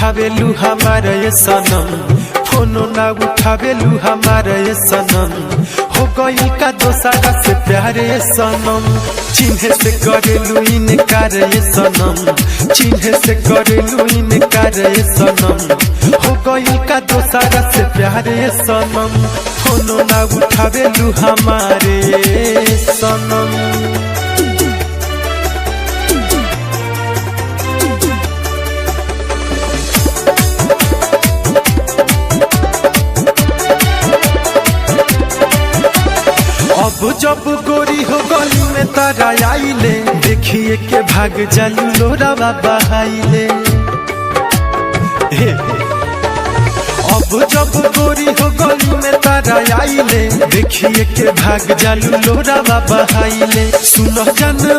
उठावेलू हमारा ये सनम, फोनो ना उठावेलू हमारा ये सनम। हो गई का दोसारा से प्यारे ये सनम, चिन्हे से करेलू इनकार ये सनम, चिन्हे से करेलू इनकार ये सनम। हो गई का दोसारा से प्यारे ये सनम, फोनो ना उठावेलू हमारे सनम। अब जब गोरी हो गली में तारा आइले, देखिए के भाग जालू लोरावा बहाइले। अब जब गोरी हो गली में तारा आइले, देखिए के भाग जालू लोरावा बहाइले। सुनो जन